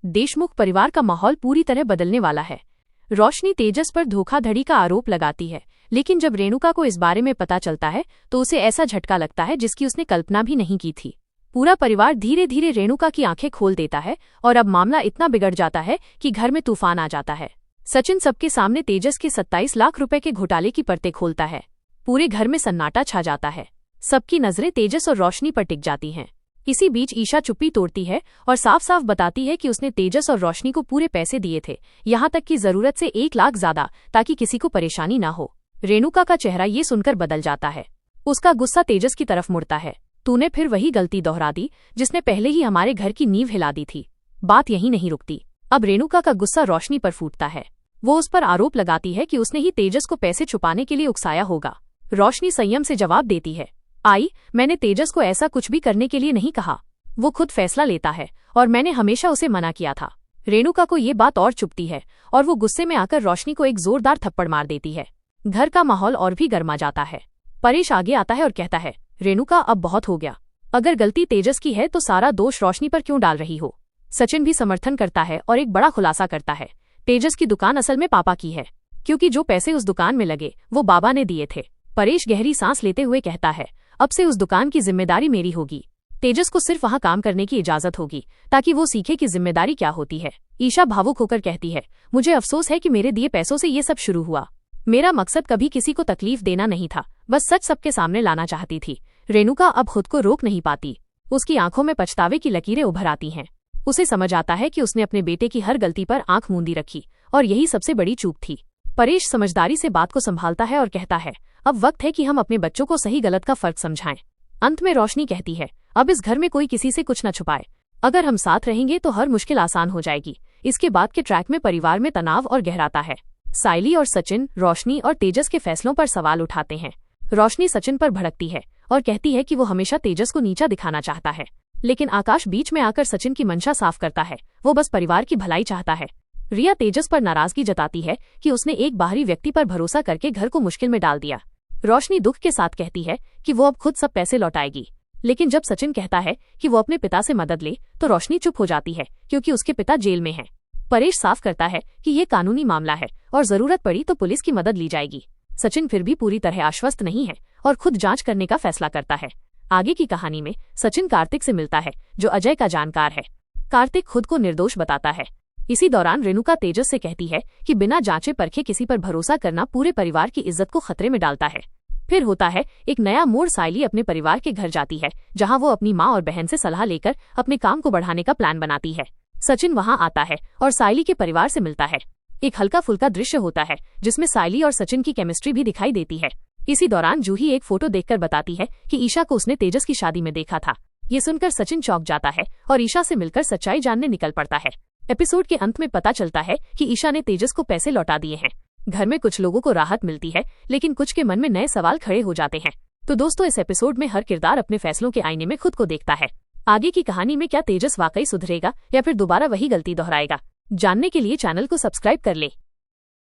देशमुख परिवार का माहौल पूरी तरह बदलने वाला है। रोशनी तेजस पर धोखाधड़ी का आरोप लगाती है, लेकिन जब रेणुका को इस बारे में पता चलता है तो उसे ऐसा झटका लगता है जिसकी उसने कल्पना भी नहीं की थी। पूरा परिवार धीरे धीरे रेणुका की आंखें खोल देता है और अब मामला इतना बिगड़ जाता है कि घर में तूफान आ जाता है। सचिन सबके सामने तेजस के 27 लाख रुपए के घोटाले की परतें खोलता है। पूरे घर में सन्नाटा छा जाता है। सबकी नजरें तेजस और रोशनी पर टिक जाती हैं। इसी बीच ईशा चुप्पी तोड़ती है और साफ साफ बताती है कि उसने तेजस और रोशनी को पूरे पैसे दिए थे, यहाँ तक कि जरूरत से 1 लाख ज्यादा, ताकि किसी को परेशानी ना हो। रेणुका का चेहरा ये सुनकर बदल जाता है। उसका गुस्सा तेजस की तरफ मुड़ता है। तूने फिर वही गलती दोहरा दी जिसने पहले ही हमारे घर की नींव हिला दी थी। बात यहीं नहीं रुकती। अब रेणुका का गुस्सा रोशनी पर फूटता है। वो उस पर आरोप लगाती है कि उसने ही तेजस को पैसे छुपाने के लिए उकसाया होगा। रोशनी संयम से जवाब देती है, मैंने तेजस को ऐसा कुछ भी करने के लिए नहीं कहा। वो खुद फैसला लेता है और मैंने हमेशा उसे मना किया था। रेणुका को ये बात और चुभती है और वो गुस्से में आकर रोशनी को एक जोरदार थप्पड़ मार देती है। घर का माहौल और भी गर्मा जाता है। परेश आगे आता है और कहता है, रेणुका अब बहुत हो गया। अगर गलती तेजस की है तो सारा दोष रोशनी पर क्यों डाल रही हो। सचिन भी समर्थन करता है और एक बड़ा खुलासा करता है, तेजस की दुकान असल में पापा की है, क्योंकि जो पैसे उस दुकान में लगे वो बाबा ने दिए थे। परेश गहरी सांस लेते हुए कहता है, अब से उस दुकान की जिम्मेदारी मेरी होगी। तेजस को सिर्फ वहां काम करने की इजाजत होगी ताकि वो सीखे कि जिम्मेदारी क्या होती है। ईशा भावुक होकर कहती है, मुझे अफसोस है कि मेरे दिए पैसों से ये सब शुरू हुआ। मेरा मकसद कभी किसी को तकलीफ देना नहीं था, बस सच सबके सामने लाना चाहती थी। रेणुका अब खुद को रोक नहीं पाती। उसकी आंखों में पछतावे की लकीरें उभर आती हैं। उसे समझ आता है कि उसने अपने बेटे की हर गलती पर आंख मूंदी रखी और यही सबसे बड़ी चूक थी। परेश समझदारी से बात को संभालता है और कहता है, अब वक्त है कि हम अपने बच्चों को सही गलत का फर्क समझाएं। अंत में रोशनी कहती है, अब इस घर में कोई किसी से कुछ न छुपाए। अगर हम साथ रहेंगे तो हर मुश्किल आसान हो जाएगी। इसके बाद के ट्रैक में परिवार में तनाव और गहराता है। साइली और सचिन रोशनी और तेजस के फैसलों पर सवाल उठाते हैं। रोशनी सचिन पर भड़कती है और कहती है कि वो हमेशा तेजस को नीचा दिखाना चाहता है, लेकिन आकाश बीच में आकर सचिन की मंशा साफ करता है। वो बस परिवार की भलाई चाहता है। रिया तेजस पर नाराजगी जताती है कि उसने एक बाहरी व्यक्ति पर भरोसा करके घर को मुश्किल में डाल दिया। रोशनी दुख के साथ कहती है कि वो अब खुद सब पैसे लौटाएगी, लेकिन जब सचिन कहता है कि वो अपने पिता से मदद ले तो रोशनी चुप हो जाती है, क्योंकि उसके पिता जेल में हैं। परेश साफ करता है कि ये कानूनी मामला है और जरूरत पड़ी तो पुलिस की मदद ली जाएगी। सचिन फिर भी पूरी तरह आश्वस्त नहीं है और खुद जांच करने का फैसला करता है। आगे की कहानी में सचिन कार्तिक से मिलता है, जो अजय का जानकार है। कार्तिक खुद को निर्दोष बताता है। इसी दौरान रेणुका तेजस से कहती है कि बिना जांचे परखे किसी पर भरोसा करना पूरे परिवार की इज्जत को खतरे में डालता है। फिर होता है एक नया मोड़। साइली अपने परिवार के घर जाती है, जहां वो अपनी माँ और बहन से सलाह लेकर अपने काम को बढ़ाने का प्लान बनाती है। सचिन वहां आता है और साइली के परिवार से मिलता है। एक हल्का फुल्का दृश्य होता है जिसमें साइली और सचिन की केमिस्ट्री भी दिखाई देती है। इसी दौरान जूही एक फोटो देखकर बताती है कि ईशा को उसने तेजस की शादी में देखा था। ये सुनकर सचिन चौंक जाता है और ईशा से मिलकर सच्चाई जानने निकल पड़ता है। एपिसोड के अंत में पता चलता है कि ईशा ने तेजस को पैसे लौटा दिए हैं। घर में कुछ लोगों को राहत मिलती है, लेकिन कुछ के मन में नए सवाल खड़े हो जाते हैं। तो दोस्तों, इस एपिसोड में हर किरदार अपने फैसलों के आईने में खुद को देखता है। आगे की कहानी में क्या तेजस वाकई सुधरेगा या फिर दोबारा वही गलती दोहराएगा? जानने के लिए चैनल को सब्सक्राइब कर ले।